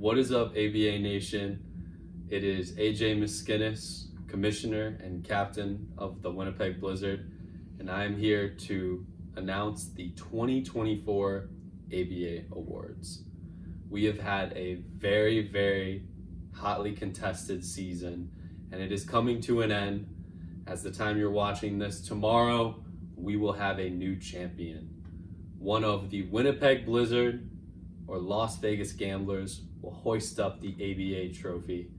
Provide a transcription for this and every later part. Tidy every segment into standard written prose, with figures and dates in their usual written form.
What is up, ABA Nation? It is AJ Miskinis, Commissioner and Captain of the Winnipeg Blizzard, and I am here to announce the 2024 ABA Awards. We have had a very, very hotly contested season, and it is coming to an end. As the time you're watching this, tomorrow we will have a new champion. One of the Winnipeg Blizzard or Las Vegas Gamblers will hoist up the ABA trophy,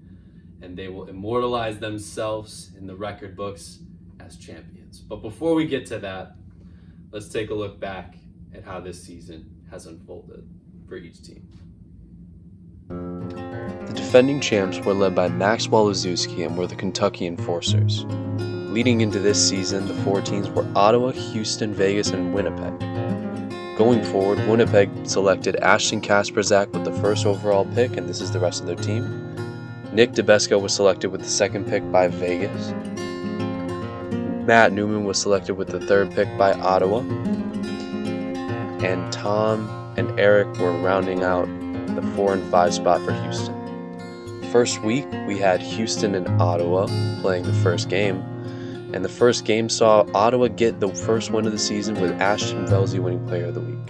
and they will immortalize themselves in the record books as champions. But before we get to that, let's take a look back at how this season has unfolded for each team. The defending champs were led by Max Woloszewski and were the Kentucky Enforcers. Leading into this season, the four teams were Ottawa, Houston, Vegas, and Winnipeg. Going forward, Winnipeg selected Ashton Kasperzak with the first overall pick, and this is the rest of their team. Nick DeBesco was selected with the second pick by Vegas. Matt Newman was selected with the third pick by Ottawa. And Tom and Eric were rounding out the 4 and 5 spot for Houston. First week, we had Houston and Ottawa playing the first game. And the first game saw Ottawa get the first win of the season with Ashton Velzy winning Player of the Week.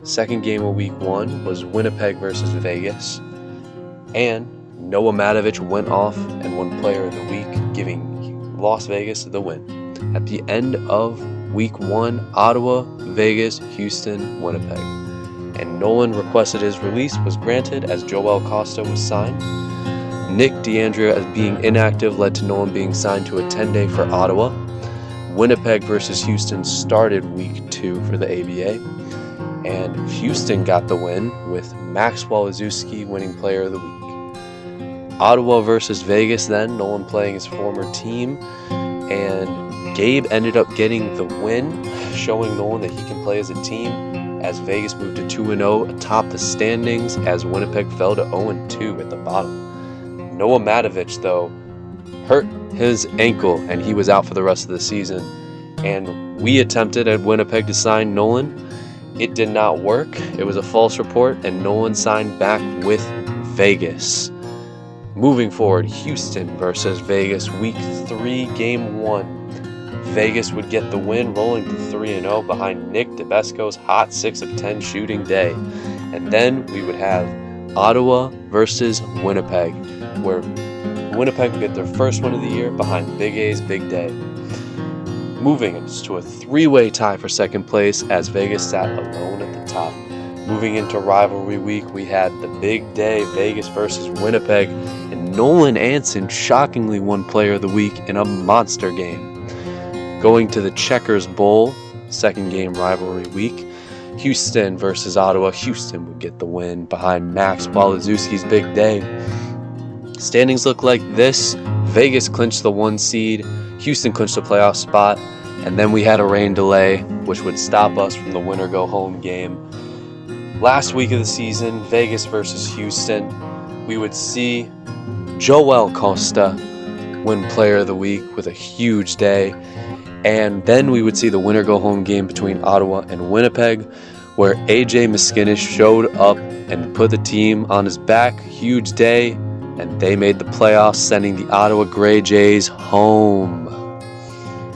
The second game of Week 1 was Winnipeg versus Vegas, and Noah Matovich went off and won Player of the Week, giving Las Vegas the win. At the end of Week 1, Ottawa, Vegas, Houston, Winnipeg. And Nolan requested his release was granted as Joel Costa was signed. Nick DeAndrea as being inactive led to Nolan being signed to a 10-day for Ottawa. Winnipeg versus Houston started Week 2 for the ABA, and Houston got the win with Max Woloszewski winning Player of the Week. Ottawa versus Vegas then, Nolan playing his former team, and Gabe ended up getting the win, showing Nolan that he can play as a team, as Vegas moved to 2-0 atop the standings as Winnipeg fell to 0-2 at the bottom. Noah Matovich, though, hurt his ankle and he was out for the rest of the season. And we attempted at Winnipeg to sign Nolan. It did not work. It was a false report, and Nolan signed back with Vegas. Moving forward, Houston versus Vegas, Week 3, Game 1. Vegas would get the win, rolling to 3-0 behind Nick DeBesco's hot 6 of 10 shooting day. And then we would have Ottawa versus Winnipeg, where Winnipeg would get their first win of the year behind Big A's Big Day. Moving us to a 3-way tie for second place as Vegas sat alone at the top. Moving into rivalry week, we had the big day, Vegas versus Winnipeg, and Nolan Anson shockingly won Player of the Week in a monster game. Going to the Checkers Bowl, second game rivalry week, Houston versus Ottawa. Houston would get the win behind Max Woloszewski's big day. Standings look like this. Vegas clinched the 1 seed, Houston clinched the playoff spot, and then we had a rain delay, which would stop us from the winner-go-home game. Last week of the season, Vegas versus Houston, we would see Joel Costa win Player of the Week with a huge day, and then we would see the winner-go-home game between Ottawa and Winnipeg, where AJ Miskinis showed up and put the team on his back. Huge day, and they made the playoffs, sending the Ottawa Grey Jays home.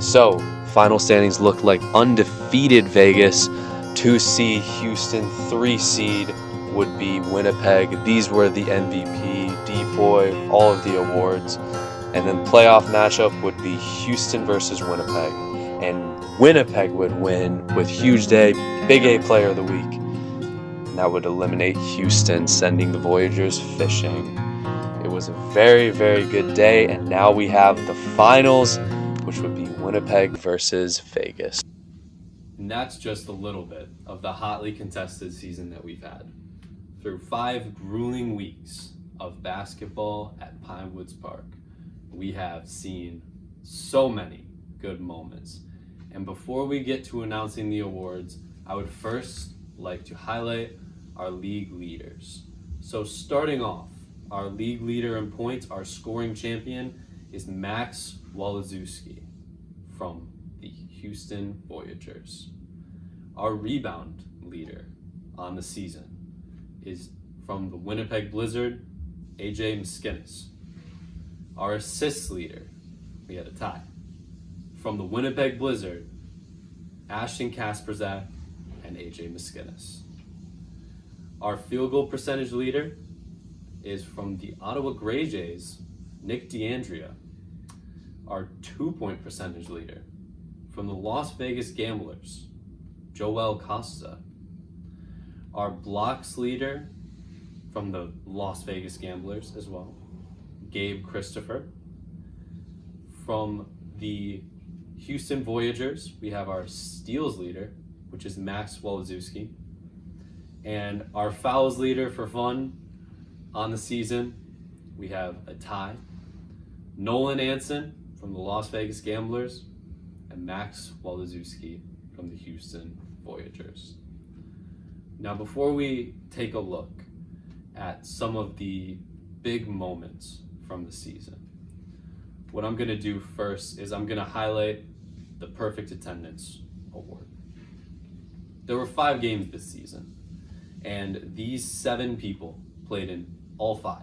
So, final standings looked like undefeated Vegas, 2 seed Houston, 3 seed would be Winnipeg. These were the MVP, D-Boy, all of the awards. And then playoff matchup would be Houston versus Winnipeg. And Winnipeg would win with huge day, Big A Player of the Week. And that would eliminate Houston, sending the Voyagers fishing. It was a very, very good day, and now we have the finals, which would be Winnipeg versus Vegas. And that's just a little bit of the hotly contested season that we've had. Through 5 grueling weeks of basketball at Pinewoods Park, we have seen so many good moments. And before we get to announcing the awards, I would first like to highlight our league leaders. So starting off, our league leader in points, our scoring champion, is Max Woloszewski from the Houston Voyagers. Our rebound leader on the season is from the Winnipeg Blizzard, AJ Miskinnis. Our assists leader, we had a tie, from the Winnipeg Blizzard, Ashton Kasperzak and AJ Miskinnis. Our field goal percentage leader is from the Ottawa Grey Jays, Nick D'Andrea. Our 2-point percentage leader from the Las Vegas Gamblers, Joel Costa. Our blocks leader from the Las Vegas Gamblers as well, Gabe Christopher. From the Houston Voyagers, we have our steals leader, which is Max Woloszewski. And our fouls leader for fun on the season, we have a tie, Nolan Anson from the Las Vegas Gamblers and Max Woloszewski from the Houston Voyagers. Now, before we take a look at some of the big moments from the season, what I'm going to do first is I'm going to highlight the Perfect Attendance Award. There were 5 games this season, and these 7 people played in all 5.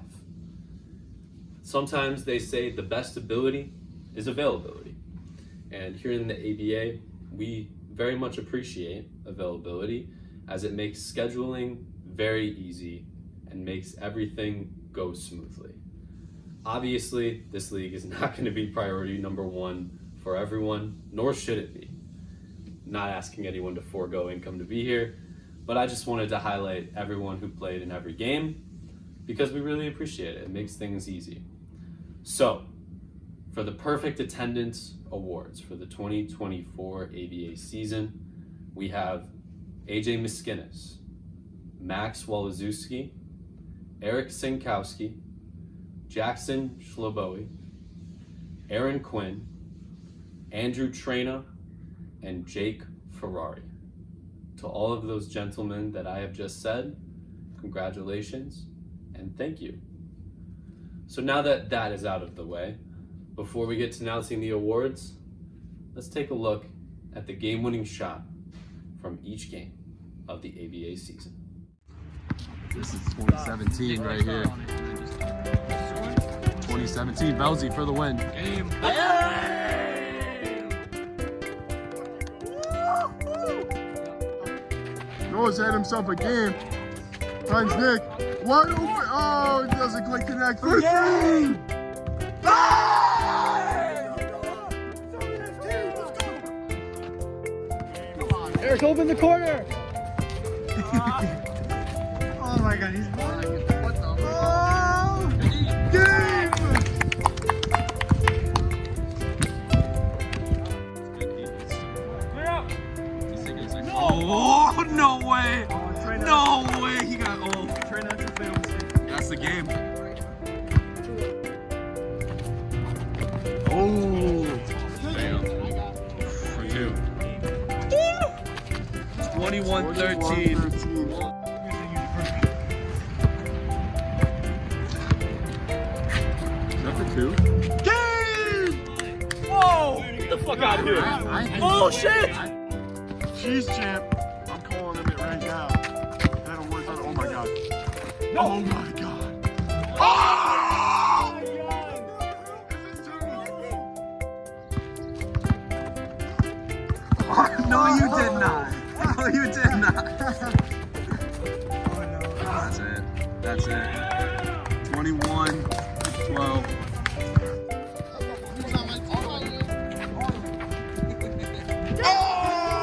Sometimes they say the best ability is availability. And here in the ABA, we very much appreciate availability as it makes scheduling very easy and makes everything go smoothly. Obviously, this league is not going to be priority number 1 for everyone, nor should it be. Not asking anyone to forego income to be here, but I just wanted to highlight everyone who played in every game because we really appreciate it. It makes things easy. So, for the Perfect Attendance Awards for the 2024 ABA season, we have AJ Miskinnis, Max Woloszewski, Eric Sinkowski, Jackson Schloboe, Aaron Quinn, Andrew Trena, and Jake Ferrari. To all of those gentlemen that I have just said, congratulations and thank you. So now that that is out of the way, before we get to announcing the awards, let's take a look at the game-winning shot from each game of the ABA season. This is 2017 right here. 2017, Belzy for the win. Game. Noah's had himself a game. Finds Nick. Wide open. Oh, he doesn't quite connect. For three. Eric, open the corner! Oh my God, he's blind. What the? Oh! Game! Oh, no way! No way! He got old. That's the game. Oh! Damn. For 2. 21-13. Is that for 2? Game! Whoa! Get the fuck out of here! Oh shit! She's champ. I'm calling him it right now. That'll work out. Oh my God. Oh my God. Oh! No, you did not. No, you did not. That's it. That's it. 21-12.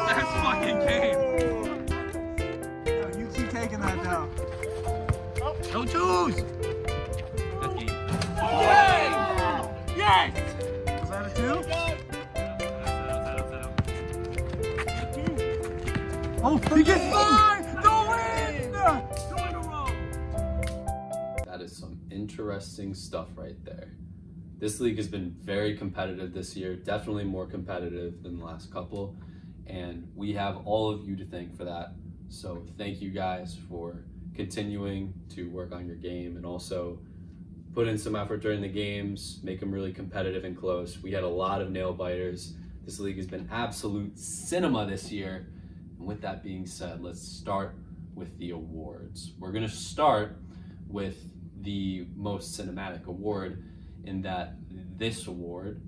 That's fucking game. You keep taking that down. No twos. That's game. Yes! Was that a 2? Oh, he gets 5! The win! That is some interesting stuff right there. This league has been very competitive this year, definitely more competitive than the last couple, and we have all of you to thank for that. So thank you guys for continuing to work on your game and also put in some effort during the games, make them really competitive and close. We had a lot of nail biters. This league has been absolute cinema this year. And with that being said, let's start with the awards. We're gonna start with the most cinematic award, in that this award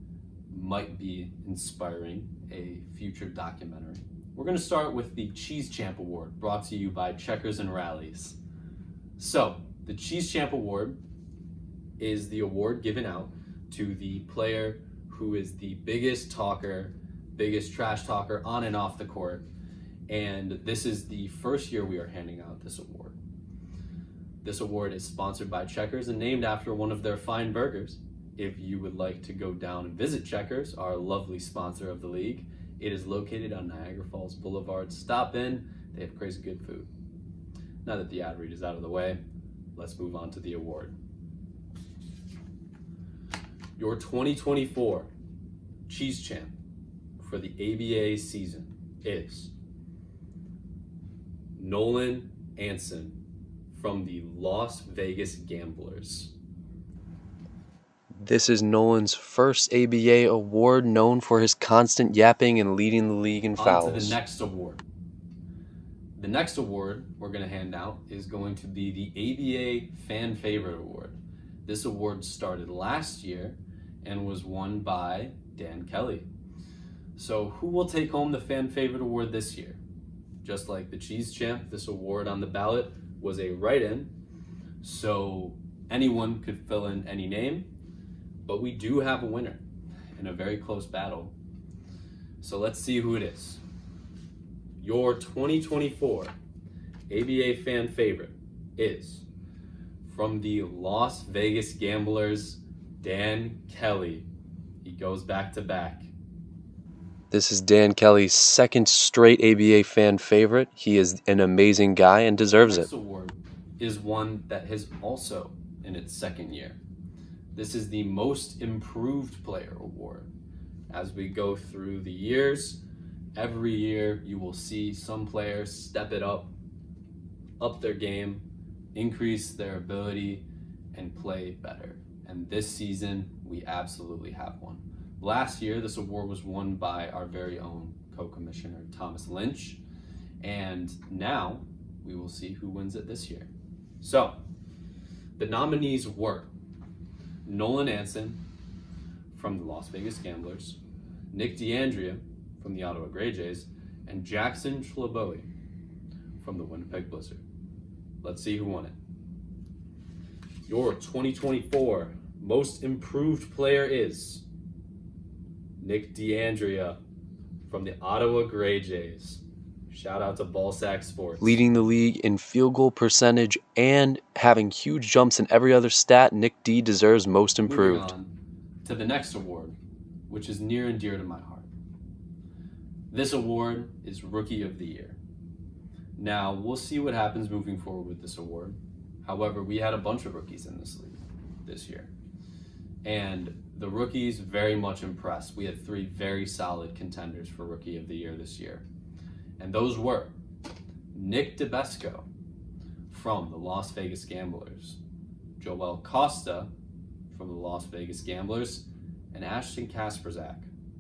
might be inspiring a future documentary. We're going to start with the Cheese Champ Award, brought to you by Checkers and Rallies. So, the Cheese Champ Award is the award given out to the player who is the biggest talker, biggest trash talker on and off the court. And this is the first year we are handing out this award. This award is sponsored by Checkers and named after one of their fine burgers. If you would like to go down and visit Checkers, our lovely sponsor of the league, it is located on Niagara Falls Boulevard. Stop in, they have crazy good food. Now that the ad read is out of the way, let's move on to the award. Your 2024 Cheese Champ for the ABA season is Nolan Anson from the Las Vegas Gamblers. This is Nolan's first ABA award, known for his constant yapping and leading the league in On to fouls. the next award. The next award we're going to hand out is going to be the ABA Fan Favorite Award. This award started last year and was won by Dan Kelly. So who will take home the Fan Favorite Award this year? Just like the Cheese Champ, this award on the ballot was a write-in, so anyone could fill in any name, but we do have a winner in a very close battle. So let's see who it is. Your 2024 ABA Fan Favorite is from the Las Vegas Gamblers, Dan Kelly. He goes back to back. This is Dan Kelly's second straight ABA fan favorite. He is an amazing guy and deserves This it. award is one that is also in its second year. This is the Most Improved Player Award. As we go through the years, every year you will see some players step it up their game, increase their ability, and play better. And this season, we absolutely have one. Last year, this award was won by our very own co-commissioner, Thomas Lynch. And now, we will see who wins it this year. So, the nominees were Nolan Anson from the Las Vegas Gamblers, Nick D'Andrea from the Ottawa Grey Jays, and Jackson Schleboe from the Winnipeg Blizzard. Let's see who won it. Your 2024 Most Improved Player is Nick D'Andrea from the Ottawa Grey Jays. Shout out to Ballsack Sports. Leading the league in field goal percentage and having huge jumps in every other stat, Nick D deserves Most Improved. Moving on to the next award, which is near and dear to my heart. This award is Rookie of the Year. Now, we'll see what happens moving forward with this award. However, we had a bunch of rookies in this league this year. And the rookies very much impressed. We had 3 very solid contenders for Rookie of the Year this year. And those were Nick DeBesco from the Las Vegas Gamblers, Joel Costa from the Las Vegas Gamblers, and Ashton Kasperzak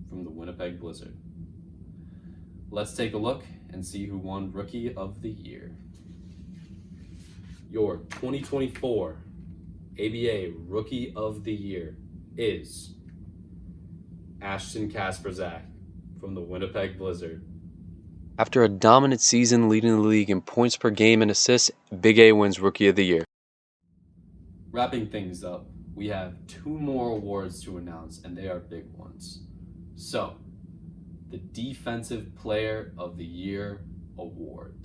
from the Winnipeg Blizzard. Let's take a look and see who won Rookie of the Year. Your 2024 ABA Rookie of the Year is Ashton Kasperzak from the Winnipeg Blizzard. After a dominant season leading the league in points per game and assists, Big A wins Rookie of the Year. Wrapping things up, we have 2 more awards to announce, and they are big ones. So, the Defensive Player of the Year Award.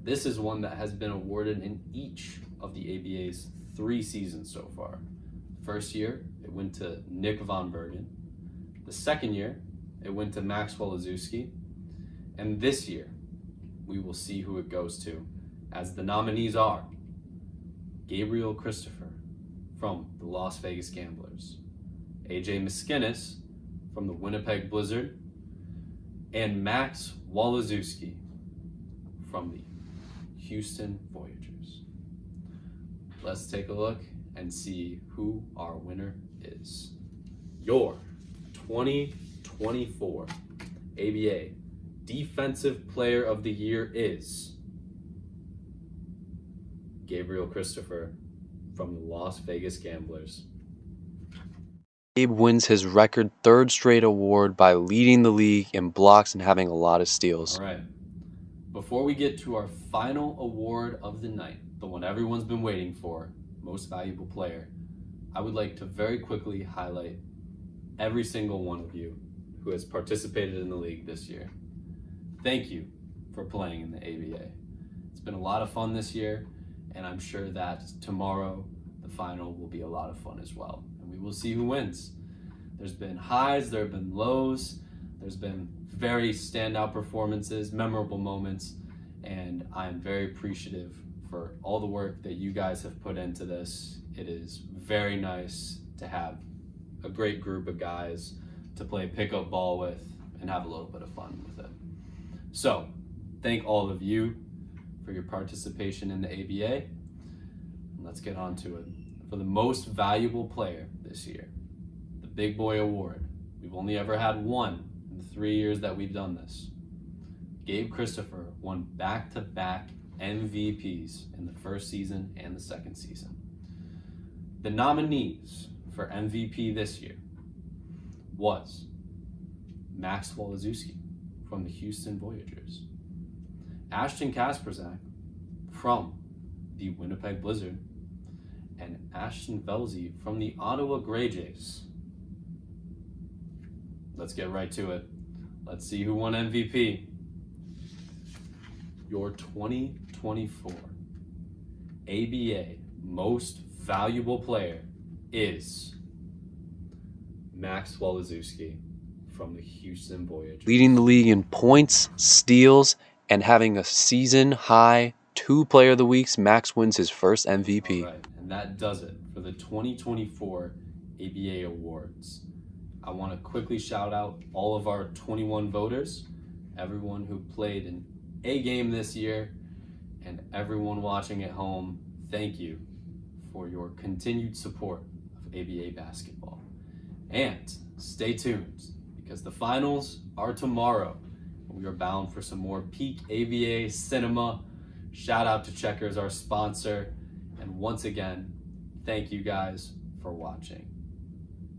This is one that has been awarded in each of the ABA's 3 seasons so far. First year, it went to Nick Von Bergen. The second year, it went to Maxwell Laszewski. And this year, we will see who it goes to, as the nominees are Gabriel Christopher from the Las Vegas Gamblers, AJ Miskinnis from the Winnipeg Blizzard, and Max Woloszewski from the Houston Voyagers. Let's take a look and see who our winner is. Your 2024 ABA Defensive Player of the Year is Gabriel Christopher from the Las Vegas Gamblers. Gabe wins his record third straight award by leading the league in blocks and having a lot of steals. All right. Before we get to our final award of the night, the one everyone's been waiting for, Most Valuable Player, I would like to very quickly highlight every single one of you who has participated in the league this year. Thank you for playing in the ABA. It's been a lot of fun this year, and I'm sure that tomorrow the final will be a lot of fun as well. And we will see who wins. There's been highs, there have been lows, there's been very standout performances, memorable moments, and I'm very appreciative for all the work that you guys have put into this. It is very nice to have a great group of guys to play pickup ball with and have a little bit of fun with it. So, thank all of you for your participation in the ABA. Let's get on to it. For the Most Valuable Player this year, the Big Boy Award. We've only ever had one in the 3 years that we've done this. Gabe Christopher won back-to-back MVPs in the first season and the second season. The nominees for MVP this year was Max Woloszewski from the Houston Voyagers, Ashton Kasperzak from the Winnipeg Blizzard, and Ashton Velsey from the Ottawa Grey Jays. Let's get right to it. Let's see who won MVP. Your 2024 ABA Most Valuable Player is Max Woloszewski from the Houston Voyagers. Leading the league in points, steals, and having a season-high 2 Player of the Weeks, Max wins his first MVP. All right, and that does it for the 2024 ABA Awards. I want to quickly shout out all of our 21 voters, everyone who played an A game this year, and everyone watching at home. Thank you for your continued support of ABA basketball. And stay tuned, because the finals are tomorrow. We are bound for some more peak ABA cinema. Shout out to Checkers, our sponsor. And once again, thank you guys for watching.